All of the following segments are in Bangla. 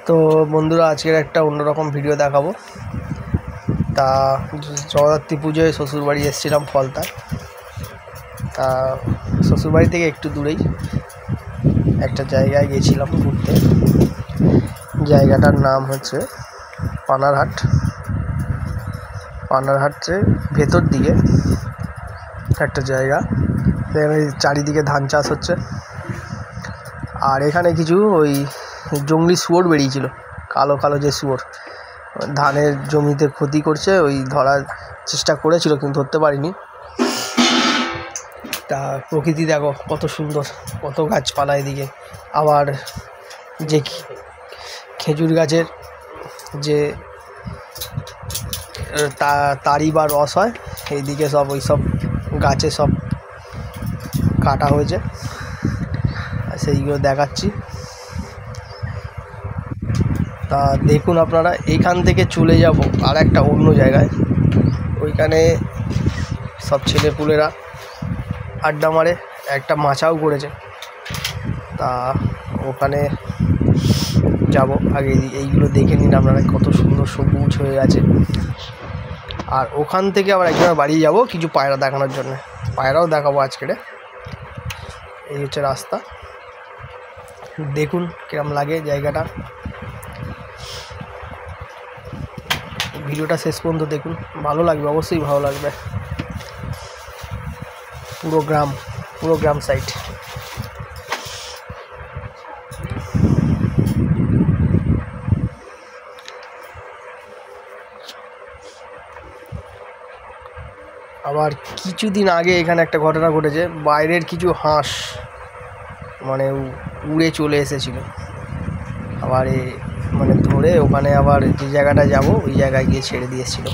তো বন্ধুরা, আজকের একটা অন্যরকম ভিডিও দেখাবো। তা জগদ্ধাত্রী পুজোয় শ্বশুরবাড়ি এসেছিলাম ফলতায়। তা শ্বশুরবাড়ি থেকে একটু দূরেই একটা জায়গায় গেছিলাম ঘুরতে। জায়গাটার নাম হচ্ছে পানারহাট। পানারহাটের ভেতর দিকে একটা জায়গা, এখানে চারিদিকে ধান চাষ হচ্ছে। আর এখানে কিছু ওই জঙ্গলি শুয়োর বেরিয়েছিল, কালো কালো যে শুয়োর, ধানের জমিতে ক্ষতি করছে। ওই ধরার চেষ্টা করেছিল কিন্তু ধরতে পারিনি। তা প্রকৃতি দেখো কত সুন্দর, কত গাছপালা এদিকে। আবার যে খেজুর গাছের যে তারি বা রস হয়, এইদিকে সব ওই সব গাছে সব কাটা হয়েছে, সেইগুলো দেখাচ্ছি। তা দেখুন আপনারা, এইখান থেকে চলে যাব আর একটা অন্য জায়গায়। ওইখানে সব ছেলেপুলেরা আড্ডা মারে, একটা মাচাও করেছে। তা ওখানে যাব, আগে এইগুলো দেখে নিন আপনারা, কত সুন্দর সবুজ হয়ে আছে। আর ওখান থেকে আবার একজনের বাড়ি যাব কিছু পায়রা দেখানোর জন্য, পায়রাও দেখাবো আজকে। এই হচ্ছে রাস্তা, দেখুন কিরম লাগে জায়গাটা। ভিডিওটা শেষ পর্যন্ত দেখুন, ভালো লাগবে, অবশ্যই ভালো লাগবে। পুরো গ্রাম সাইড। আবার কিছুদিন আগে এখানে একটা ঘটনা ঘটেছে, বাইরের কিছু হাঁস মানে উড়ে চলে এসেছিল। আবার মানে ধরে ওখানে আবার যে জায়গাটা যাব ওই জায়গায় গিয়ে ছেড়ে দিয়ে এসেছিল,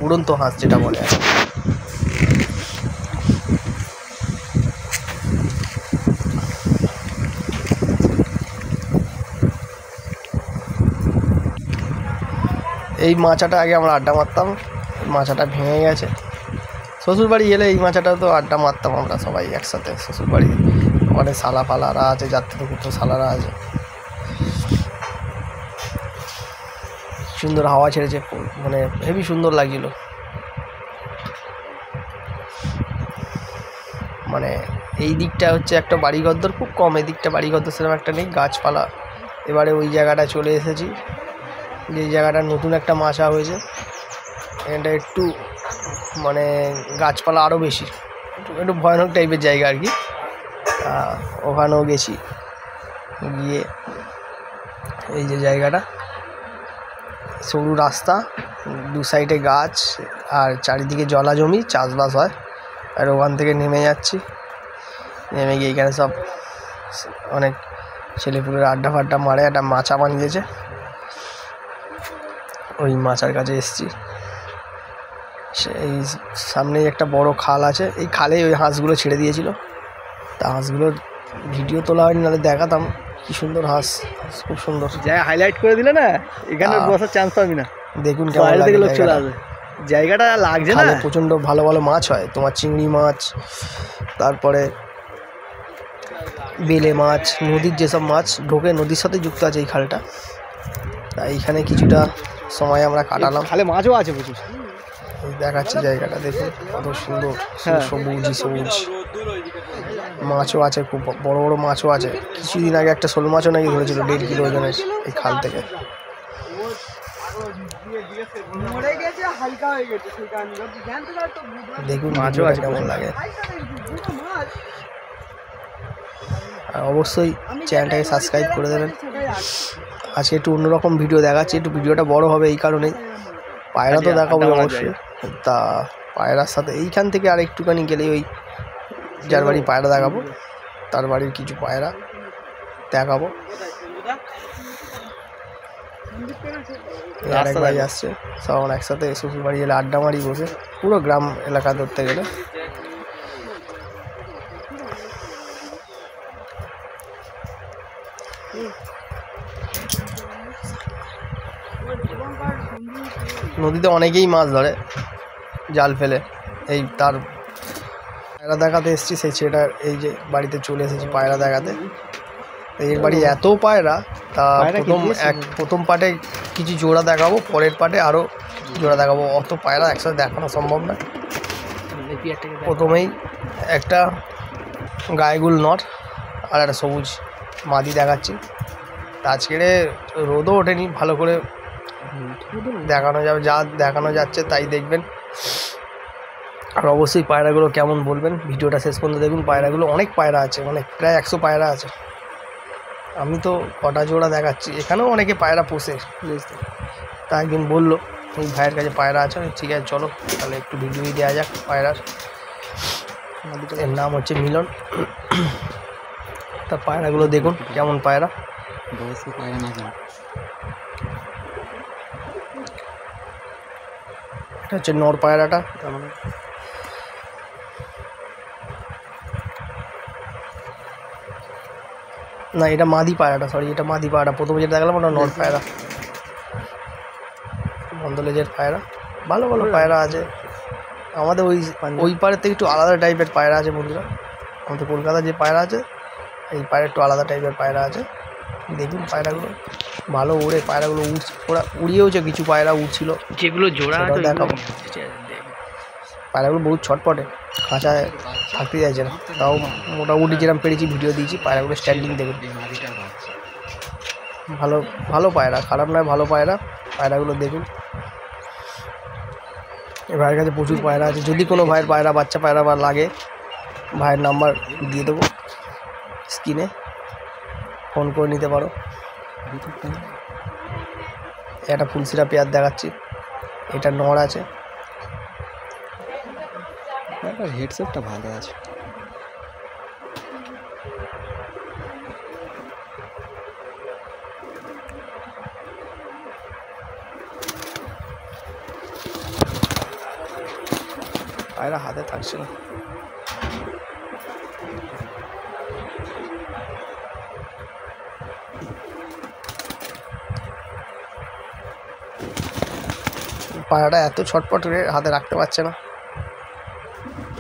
উড়ন্ত হাঁস যেটা বলে। এই মাচাটা আগে আমরা আড্ডা মারতাম, মাচাটা ভেঙে গেছে। শ্বশুরবাড়ি এলে এই মাচাটা তো আড্ডা মারতাম আমরা সবাই একসাথে। শ্বশুরবাড়ি ওখানে শালা ফালারা আছে, যাত্রী কুত্র শালারা আছে। সুন্দর হাওয়া ছেড়েছে, মানে হেবি সুন্দর লাগছিল। মানে এই দিকটা হচ্ছে একটা বাড়িঘরদর খুব কম, এই দিকটা বাড়িঘরদর সেরকম একটা নেই, গাছপালা। এবারে ওই জায়গাটা চলে এসেছি, যে জায়গাটা নতুন একটা মাচা হয়েছে। এখানটা একটু মানে গাছপালা আরও বেশি, একটু ভয়ানক টাইপের জায়গা আর কি। ওখানেও গেছি, গিয়ে এই যে জায়গাটা, সরু রাস্তা, দু সাইডে গাছ, আর চারিদিকে জলা জমি, চাষবাস হয়। আর ওখান থেকে নেমে যাচ্ছি, নেমে গিয়ে এখানে সব অনেক ছেলেপুলের আড্ডা ফাড্ডা মারে, একটা মাচা বানিয়েছে, ওই মাচার কাছে এসছি। সেই সামনেই একটা বড় খাল আছে, এই খালে ওই হাঁসগুলো ছেড়ে দিয়েছিল। তা হাঁসগুলোর ভিডিও তোলা হয়নি, নাহলে দেখাতাম। কি সুন্দর হাঁস, খুব সুন্দর জায়গা হাইলাইট করে দিলে না, এখানে বসার চান্স পাবি না। দেখুন কেমন লাগে জায়গাটা, লাগছে না। প্রচণ্ড ভালো ভালো মাছ হয়, তোমার চিংড়ি মাছ, তারপরে বেলে মাছ, নদীর যেসব মাছ ঢোকে, নদীর সাথে যুক্ত আছে এই খালটা। তাই এইখানে কিছুটা সময় আমরা কাটালাম। খালে মাছও আছে প্রচুর, দেখাচ্ছি জায়গাটা, দেখুন কত সুন্দর, সবুজ। মাছও আছে, খুব বড় বড় মাছও আছে। কিছুদিন আগে একটা শোল মাছও নাকি ধরেছিল 1.5 কিলো ওজনের এই খাল থেকে। দেখুন মাছও আছে, কেমন লাগে। আর অবশ্যই চ্যানেলটাকে সাবস্ক্রাইব করে দেবেন। আজকে একটু অন্যরকম ভিডিও দেখাচ্ছি, একটু ভিডিওটা বড় হবে এই কারণেই। পায়রা তো দেখাবো অবশ্যই। তা পায়রার সাথে এইখান থেকে আর একটুখানি গেলেই ওই যার বাড়ি পায়রা দেখাবো, তার বাড়ির কিছু পায়রা দেখাবো। আরেক ভাই আসছে, সব একসাথে শ্বশুর বাড়ি এলে আড্ডা মারি বসে, পুরো গ্রাম এলাকা ধরতে গেলে। নদীতে অনেকেই মাছ ধরে জাল ফেলে। এই তার পায়রা দেখাতে এসেছি, সেই ছেলেটা এই যে বাড়িতে চলে এসেছি পায়রা দেখাতে। এর বাড়ি এত পায়রা, তা পায়রা কি দিয়েছে? প্রথম পার্টে কিছু জোড়া দেখাবো, পরের পার্টে আরও জোড়া দেখাবো। অত পায়রা একসাথে দেখানো সম্ভব না। প্রথমেই একটা গায়েগুল নর আর একটা সবুজ মাদি দেখাচ্ছি। আজকের রোদও ওঠেনি, ভালো করে দেখানো যাবে, যা দেখানো যাচ্ছে তাই দেখবেন। আর অবশ্যই পায়রাগুলো কেমন বলবেন, ভিডিওটা শেষ পর্যন্ত দেখুন। পায়রাগুলো অনেক পায়রা আছে, অনেক, প্রায় 100 পায়রা আছে। আমি তো কটা জোড়া দেখাচ্ছি, এখানেও অনেকে পায়রা পোষে, তা একদিন বললো ওই ভাইয়ের কাছে পায়রা আছে। ঠিক আছে চলো তাহলে একটু ভিডিও দেওয়া যাক পায়রার। এর নাম হচ্ছে মিলন। তা পায়রাগুলো দেখুন কেমন পায়রা। পায়রা না এটা হচ্ছে নর পায়রাটা। না এটা মাদি পায়রাটা, সরি এটা মাদি পায়রা। প্রথমে যেটা দেখলাম ওটা নর পায়রা, বন্ধলেজের পায়রা। ভালো ভালো পায়রা আছে আমাদের ওই পাড়ের থেকে একটু আলাদা টাইপের পায়রা আছে বন্ধুরা। আমাদের কলকাতার যে পায়রা আছে এই পায়রা একটু আলাদা টাইপের পায়রা আছে। দেখুন পায়রাগুলো ভালো উড়ে, পায়রাগুলো উড়ছে, ওরা উড়িয়েওছে, কিছু পায়রা উড়ছিল যেগুলো জোড়া দেখাবো। পায়রাগুলো বহুত ছটপটে, খাঁচায় থাকতে চাইছে না, তাও মোটামুটি যেরকম পেরেছি ভিডিও দিয়েছি। পায়রাগুলো স্ট্যান্ডিং দেখুন, ভালো ভালো পায়রা, খারাপ নয়, ভালো পায়রা। পায়রাগুলো দেখুন। এ ভাইয়ের কাছে প্রচুর পায়রা আছে। যদি কোনো ভাইয়ের পায়রা, বাচ্চা পায়রা বা লাগে, ভাইয়ের নাম্বার দিয়ে দেবো স্ক্রিনে, ফোন করে নিতে পারো। একটা ফুলসিরা পেয়ার দেখাচ্ছি, এটা নড় আছে। হেডসেটটা ভালো আছে। পায়রা হাতে থাকছে না। পায়রাটা এত ছটপট করে হাতে রাখতে পারছে না।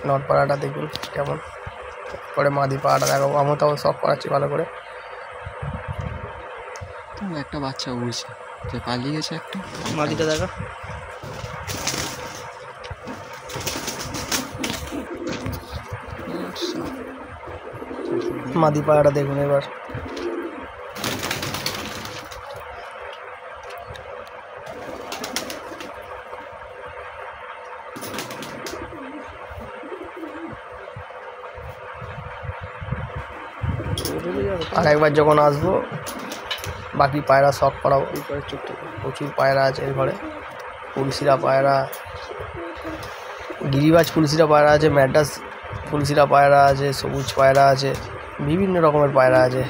নট পায়রাটা দেখুন কেমন। পরে মাদি পায়রাটা দেখাবো, আমার তাও সব করাচ্ছি ভালো করে। একটা বাচ্চা উড়ছে, যে পালিয়ে গেছে একটা। মাদিটা দেখা, মাদি পায়রাটা দেখুন এবার। আর একবার যখন আসবো বাকি পায়রা শখ করাবো। প্রচুর পায়রা আছে এর ঘরে, ফুলশিরা পায়রা, গিরিবাজ ফুলশিরা পায়রা আছে, ম্যাড্রাস ফুলশিরা পায়রা আছে, সবুজ পায়রা আছে, বিভিন্ন রকমের পায়রা আছে।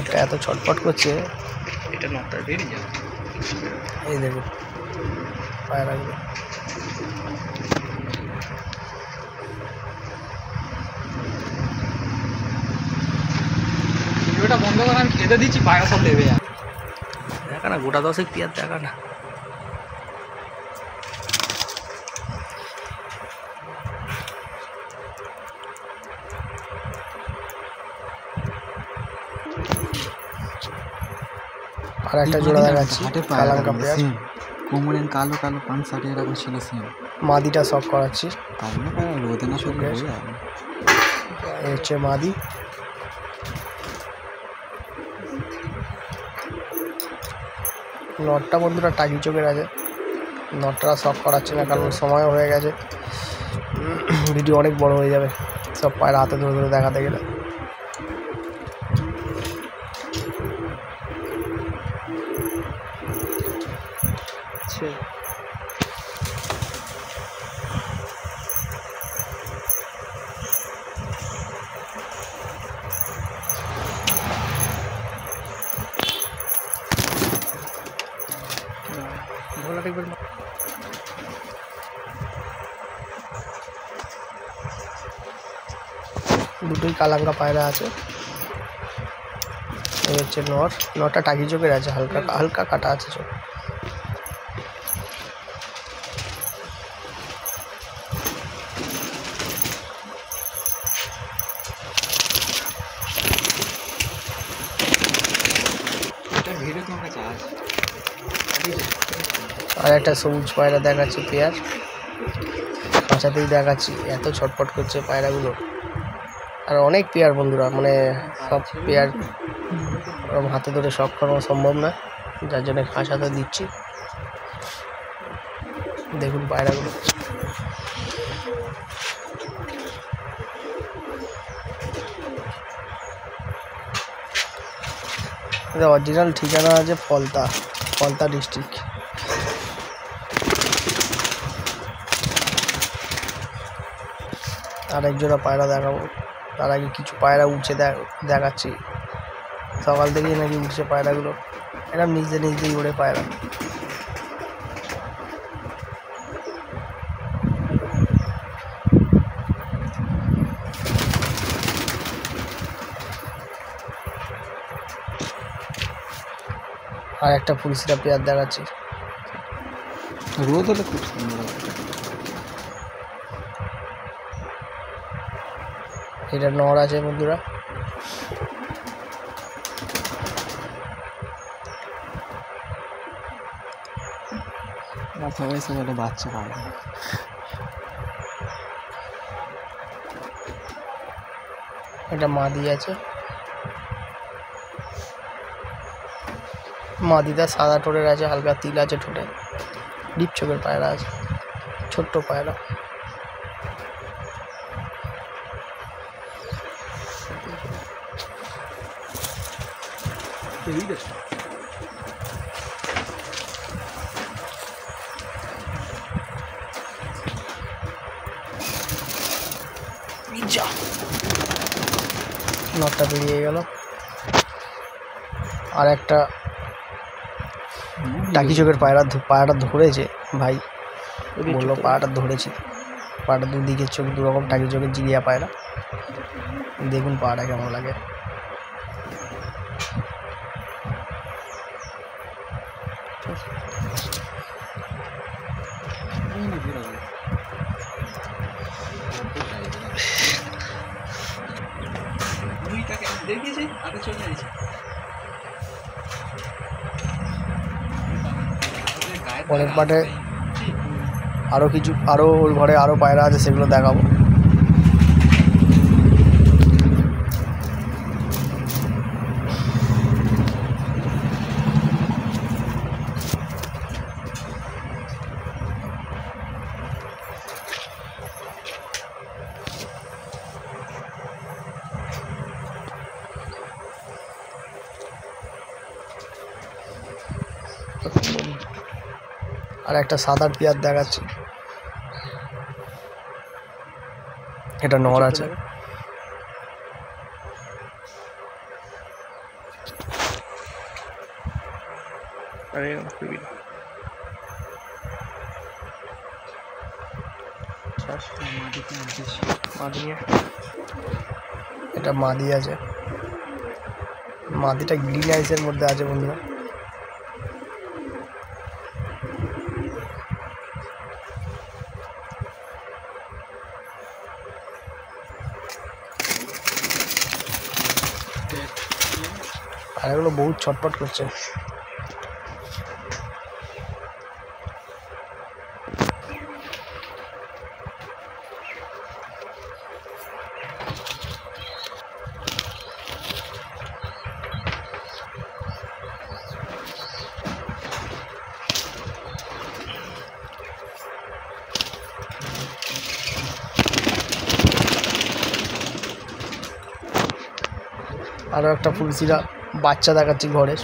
একটা এত ছটফট করছে, এটা নটটা বেরিয়ে যাবে। এই দেখুন পায়রাগুলো। ভিডিওটা বন্ধ করে আমি খেতে দিচ্ছি, পায়রা সব দেবে। দেখা না গোটা 10 পেয়ার দেখা না। আর একটা জোড়া দেখাচ্ছি, কালাঙ্কা পেয়ার। কোমরের কালো কালো পান সাটিয়ে রাখা ছিল সেম। মাদিটা শখ করাচ্ছি, কালো পায়রা রোদে না শুকিয়ে হয়ে যাবে। এই হচ্ছে মাদি। নটটা বন্ধুরা টাকি চোখের আছে, নটটা শখ করাচ্ছে না কারণ সময়ও হয়ে গেছে, ভিডিও অনেক বড় হয়ে যাবে সব পায়রা হাতে ধরে ধরে দেখাতে গেলে। দুটোই কালাঙ্কা পায়রা আছে। এই হচ্ছে নটটা টাকি চোখের আছে, হালকা হালকা কাটা আছে চোখ। ভিডিও তোমার কাছে আছে। আর একটা সবুজ পায়রা দেখাচ্ছি পেয়ার, খাঁচাতেই দেখাচ্ছি, এত ছটফট করছে পায়রাগুলো। আর অনেক পেয়ার বন্ধুরা, মানে সব পেয়ার হাতে ধরে সব করানো সম্ভব না, যার জন্য খাঁচাতে দিচ্ছি। দেখুন পায়রাগুলো। এটা অরিজিনাল ঠিকানা আছে ফলতা ডিস্ট্রিক্ট। আর এক জোড়া পায়রা দেখাবো, তার আগে কিছু পায়রা উঠছে দেখাচ্ছি। সকাল থেকেই নাকি উঠছে পায়রাগুলো, এরকম নিজেই ওড়ে পায়রা। আর একটা ফুলসিরা পেয়ার দেখাচ্ছি। রোদ হলে খুব সুন্দর হবে। এটা নর আছে বন্ধুরা। সবাই বলে বাচ্চা পাবে। এটা মাদি আছে, মাদিটা সাদা ঠোঁটের আছে, হালকা তিল আছে ঠোঁটে, ডিপ চোখের পায়রা আছে, ছোট্ট পায়রা। নটটা বেরিয়ে গেল। আর একটা টাকি চোখের পায়রাটা ধরেছে ভাই, বললো পায়রাটা ধরেছি। পায়রাটা দুদিকের চোখ দুরকম টাকি চোখের জিরিয়া পায়রা। দেখুন পায়রাটা কেমন লাগে। অনেক মাঠে আরও ওই ঘরে আরও পায়রা আছে, সেগুলো দেখাবো। আর একটা সাদার পেয়ার দেখাচ্ছি, এটা নর আছে। এটা মাদি আছে, মাদিটা গ্রিন আইসের মধ্যে আছে বন্ধুরা। আর এগুলো বহুত ছটপট করছে। আরও একটা ফুলসিরা বাচ্চা দেখাচ্ছি ঘরের।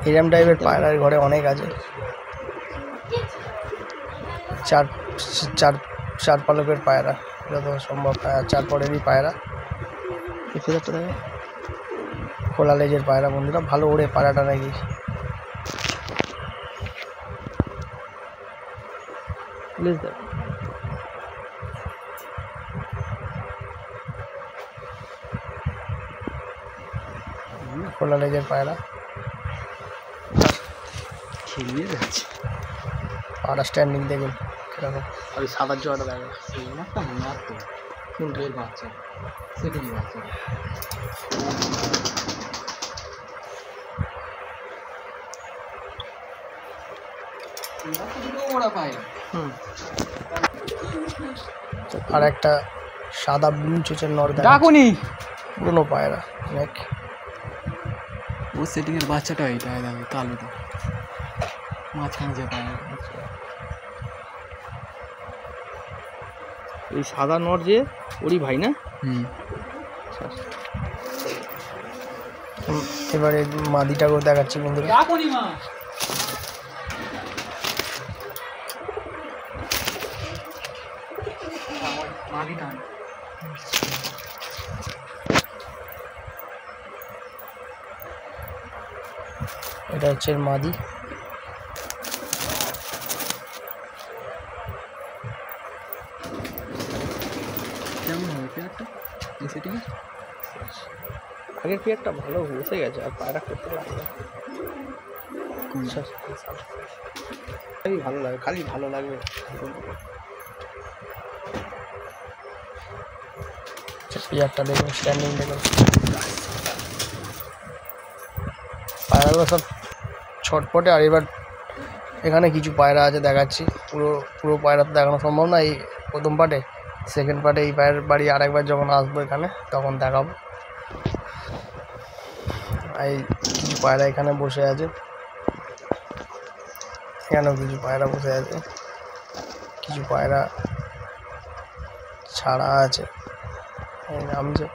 এরম টাইপের পায়রার ঘরে অনেক আছে। চার পালকের পায়রা, যত সম্ভব চার পরেরই পায়রা, খোলা লেজের পায়রা বন্ধুরা, ভালো ওড়ে পায়রাটা নাকি। খোলা লেজের পায়রা খেলিয়ে যাচ্ছে। পাড়া স্ট্যান্ডিং দেখুন কিরকম, ওই সাদার জোয়াটা দেখো। এই একটা মার তো কোনটা? এর বাচ্চা, সেটিং বাচ্চা। ওরা পায়। আর একটা সাদা ব্লু চোচের নর দেখা ডাকুনি পুরনো পায়রা অনেক। ও সেটিং এর বাচ্চাটা এইটা দেখো কালোটা মাঝখানে যে পায়। ওই সাদা নর যে ওরই ভাই না? এবারে মাদিটাকেও দেখাচ্ছি বন্ধুরা। ডাকুনি মা মাদিটা এটা হচ্ছে এর মাদি। কেমন হবে পেয়ারটা এই সেটিং এ? আগের কি একটা ভালো বসে গেছে আর পায়রা করতে লাগবে। খালি ভালো লাগে, খালি ভালো লাগবে। পেয়ারটা দেখুন, স্ট্যান্ডিং দেখুন, পায়রাগুলো সব ছটপটে। আর এবার এখানে কিছু পায়রা আছে দেখাচ্ছি। পুরো পায়রা তো দেখানো সম্ভব না এই প্রথম পার্টে। সেকেন্ড পার্টে এই পায়ের বাড়ি আরেকবার যখন আসবো এখানে তখন দেখাবো। এই কিছু পায়রা এখানে বসে আছে, এখানেও কিছু পায়রা বসে আছে, কিছু পায়রা ছাড়া আছে। এই নামছে।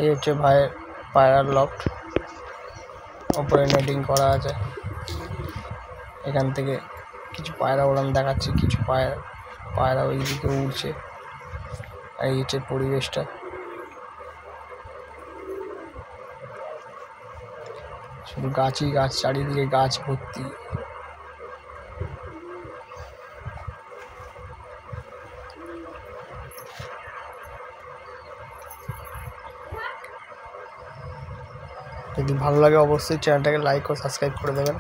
এই হচ্ছে ভাইয়ের পায়রার লফট, ওপরে নেটিং করা আছে। এখান থেকে কিছু পায়রা ওড়ান দেখাচ্ছি, কিছু পায়রা ওই দিকে উড়ছে। আর এই হচ্ছে পরিবেশটা, শুধু গাছই গাছ, চারিদিকে গাছ ভর্তি। যদি ভালো লাগে অবশ্যই চ্যানেলটাকে লাইক ও সাবস্ক্রাইব করে দেবেন।